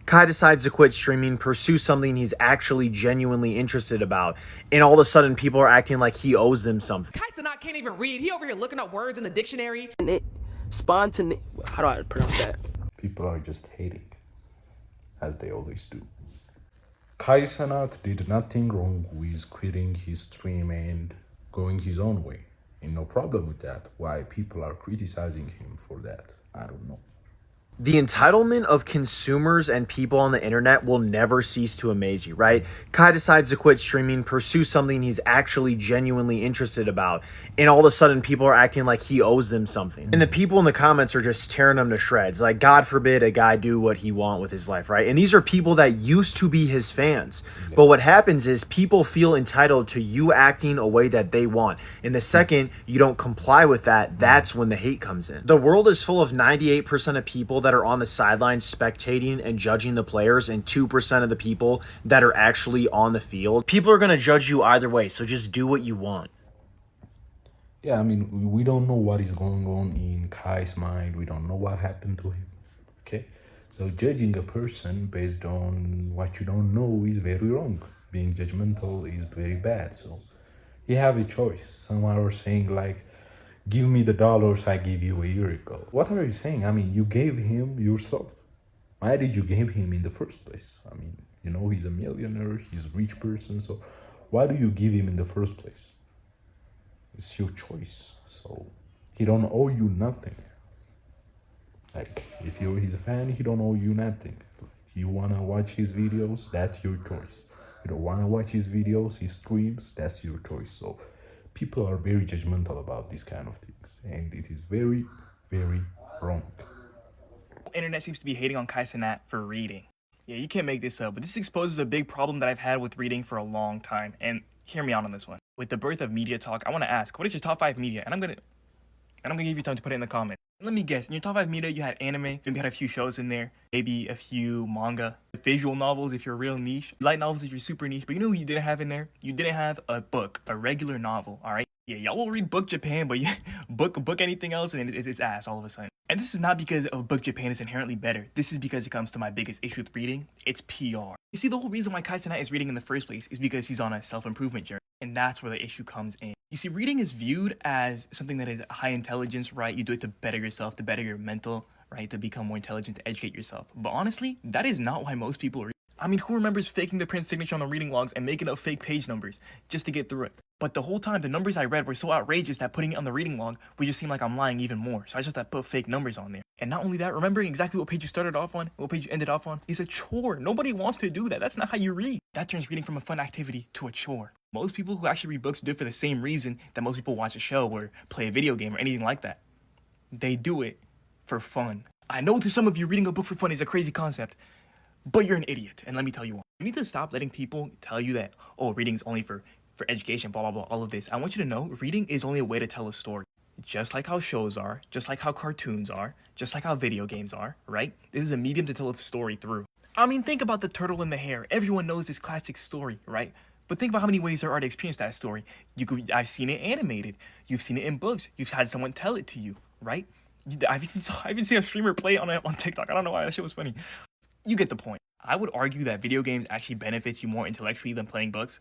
Kai decides to quit streaming, pursue something he's actually genuinely interested about, and all of a sudden people are acting like he owes them something. Cenat can't even read. He over here looking up words in the dictionary. Spontaneous. How do I pronounce that? People are just hating, as they always do. Cenat did nothing wrong with quitting his stream and going his own way. And no problem with that. Why people are criticizing him for that, I don't know. The entitlement of consumers and people on the internet will never cease to amaze you, right? Kai decides to quit streaming, pursue something he's actually genuinely interested about, and all of a sudden people are acting like he owes them something. And the people in the comments are just tearing him to shreds. Like, God forbid a guy do what he want with his life, right? And these are people that used to be his fans. But what happens is people feel entitled to you acting a way that they want. And the second you don't comply with that, that's when the hate comes in. The world is full of 98% of people that are on the sidelines spectating and judging the players, and 2% of the people that are actually on the field. People are going to judge you either way, so just do what you want. Yeah, I mean, we don't know what is going on in Kai's mind. We don't know what happened to him, okay? So judging a person based on what you don't know is very wrong. Being judgmental is very bad. So you have a choice. Some are saying like, give me the dollars I gave you a year ago. What are you saying? I mean, you gave him yourself. Why did you give him in the first place? I mean, you know, he's a millionaire, he's a rich person. So why do you give him in the first place? It's your choice. So he don't owe you nothing. Like, if you're his fan, he don't owe you nothing. You want to watch his videos, that's your choice. You don't want to watch his videos, his streams, that's your choice. So people are very judgmental about these kind of things, and it is very, very wrong. Internet seems to be hating on Cenat for reading. Yeah, you can't make this up, but this exposes a big problem that I've had with reading for a long time, and hear me out on this one. With the birth of media talk, I want to ask, what is your top 5 media? And I'm gonna give you time to put it in the comments. Let me guess, in your top 5 media, you had anime, maybe you had a few shows in there, maybe a few manga, visual novels if you're real niche, light novels if you're super niche, but you know who you didn't have in there? You didn't have a book, a regular novel, alright? Yeah, y'all will read Book Japan, but book anything else and it's ass all of a sudden. And this is not because of Book Japan is inherently better. This is because it comes to my biggest issue with reading. It's PR. You see, the whole reason why Cenat is reading in the first place is because he's on a self-improvement journey. And that's where the issue comes in. You see, reading is viewed as something that is high intelligence, right? You do it to better yourself, to better your mental, right? To become more intelligent, to educate yourself. But honestly, that is not why most people read. I mean, who remembers faking the print signature on the reading logs and making up fake page numbers just to get through it? But the whole time, the numbers I read were so outrageous that putting it on the reading log would just seem like I'm lying even more. So I just had to put fake numbers on there. And not only that, remembering exactly what page you started off on, what page you ended off on, is a chore. Nobody wants to do that. That's not how you read. That turns reading from a fun activity to a chore. Most people who actually read books do it for the same reason that most people watch a show or play a video game or anything like that. They do it for fun. I know to some of you, reading a book for fun is a crazy concept, but you're an idiot. And let me tell you why. You need to stop letting people tell you that, oh, reading is only for education, blah, blah, blah, all of this. I want you to know reading is only a way to tell a story. Just like how shows are, just like how cartoons are, just like how video games are, right? This is a medium to tell a story through. I mean, think about the turtle in the hare. Everyone knows this classic story, right? But think about how many ways there are to experience that story. I've seen it animated. You've seen it in books. You've had someone tell it to you, right? I've even seen a streamer play it on TikTok. I don't know why, that shit was funny. You get the point. I would argue that video games actually benefits you more intellectually than playing books.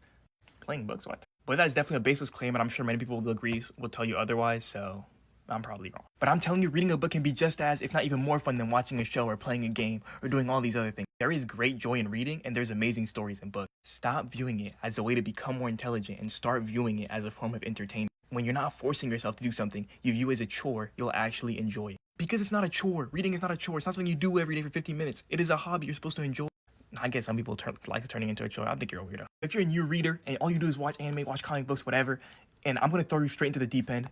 Playing books, what? But that's definitely a baseless claim, and I'm sure many people will agree, will tell you otherwise, so I'm probably wrong. But I'm telling you, reading a book can be just as, if not even more fun than watching a show or playing a game or doing all these other things. There is great joy in reading, and there's amazing stories in books. Stop viewing it as a way to become more intelligent and start viewing it as a form of entertainment. When you're not forcing yourself to do something you view as a chore, you'll actually enjoy it. Because it's not a chore. Reading is not a chore. It's not something you do every day for 15 minutes. It is a hobby you're supposed to enjoy. I guess some people like turning into a chore. I think you're a weirdo. If you're a new reader and all you do is watch anime, watch comic books, whatever, and I'm going to throw you straight into the deep end,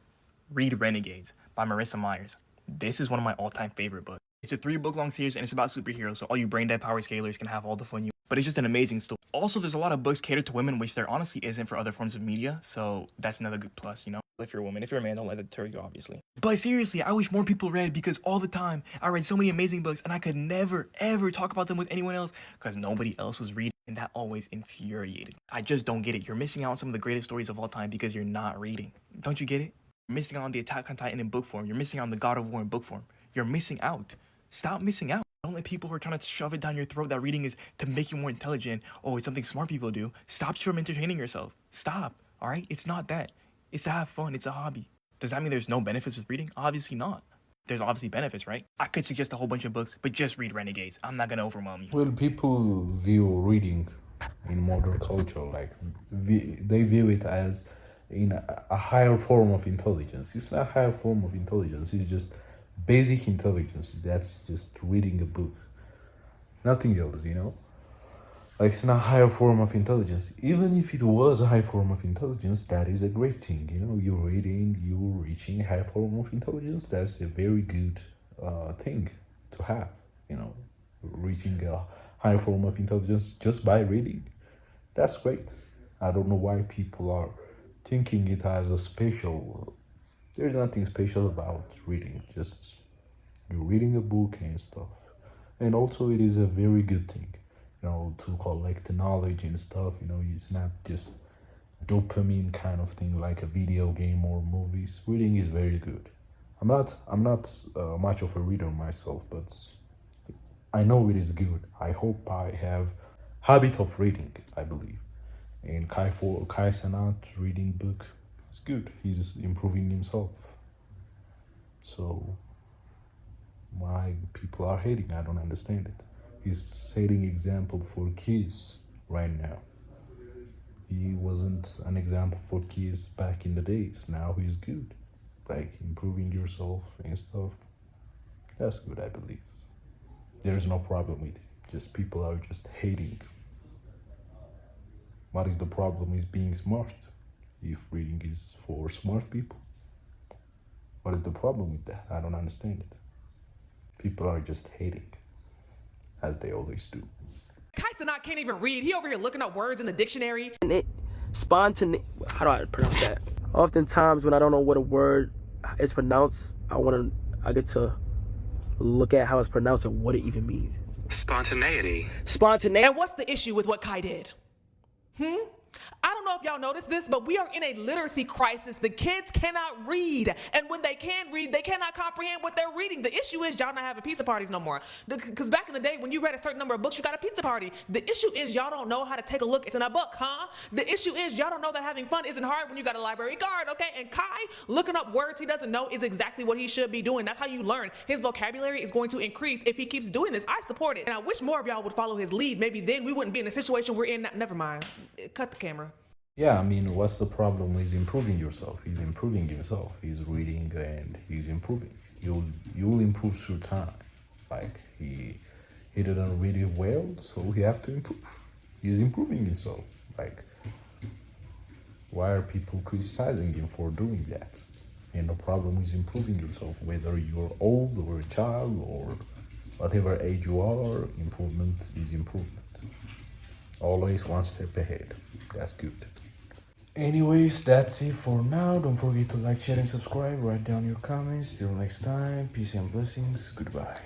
read Renegades by Marissa Myers. This is one of my all-time favorite books. It's a 3-book long series and it's about superheroes, so all you brain dead power scalers can have all the fun you want. But it's just an amazing story. Also, there's a lot of books catered to women, which there honestly isn't for other forms of media, so that's another good plus, you know? If you're a woman. If you're a man, don't let it deter you, obviously. But seriously, I wish more people read, because all the time I read so many amazing books and I could never, ever talk about them with anyone else because nobody else was reading, and that always infuriated. I just don't get it. You're missing out on some of the greatest stories of all time because you're not reading. Don't you get it? You're missing out on the Attack on Titan in book form. You're missing out on the God of War in book form. You're missing out. Stop missing out. Don't let people who are trying to shove it down your throat that reading is to make you more intelligent. Oh, it's something smart people do. Stop you from entertaining yourself. Stop, all right? It's not that. It's to have fun. It's a hobby. Does that mean there's no benefits with reading? Obviously not. There's obviously benefits, right? I could suggest a whole bunch of books, but just read Renegades. I'm not gonna overwhelm you. Well, people view reading in modern culture like they view it as in a higher form of intelligence. It's not a higher form of intelligence. It's just basic intelligence. That's just reading a book, nothing else. Like it's not a higher form of intelligence. Even if it was a high form of intelligence, that is a great thing. You're reading, you're reaching a high form of intelligence. That's a very good thing to have. Reaching a high form of intelligence just by reading. That's great. I don't know why people are thinking it as a special. There's nothing special about reading. Just you're reading a book and stuff. And also, it is a very good thing. To collect knowledge and stuff. It's not just dopamine kind of thing like a video game or movies. Reading is very good. I'm not much of a reader myself, but I know it is good. I hope I have habit of reading, I believe. And Kai Cenat reading book is good. He's improving himself. So why people are hating, I don't understand it. He's setting example for kids right now. He wasn't an example for kids back in the days. Now he's good. Like improving yourself and stuff. That's good, I believe. There's no problem with it. Just people are just hating. What is the problem is being smart. If reading is for smart people. What is the problem with that? I don't understand it. People are just hating. As they always do. Cenat can't even read. He over here looking up words in the dictionary. And how do I pronounce that? Oftentimes when I don't know what a word is pronounced, I get to look at how it's pronounced and what it even means. Spontaneity. And what's the issue with what Kai did? I don't know if y'all noticed this, but we are in a literacy crisis. The kids cannot read. And when they can read, they cannot comprehend what they're reading. The issue is y'all not having pizza parties no more. Because back in the day, when you read a certain number of books, you got a pizza party. The issue is y'all don't know how to take a look in a book, huh? The issue is y'all don't know that having fun isn't hard when you got a library card, okay? And Kai, looking up words he doesn't know is exactly what he should be doing. That's how you learn. His vocabulary is going to increase if he keeps doing this. I support it. And I wish more of y'all would follow his lead. Maybe then we wouldn't be in the situation we're in now. Never mind. Cut the camera. Yeah, what's the problem? He's improving yourself. He's improving himself. He's reading and he's improving. You'll improve through time. Like he didn't read it well, so he have to improve. He's improving himself. Like why are people criticizing him for doing that? And the problem is improving yourself, whether you're old or a child or whatever age you are. Improvement is improvement. Always one step ahead. That's good. Anyways, that's it for now. Don't forget to like, share, and subscribe. Write down your comments. Till next time. Peace and blessings. Goodbye.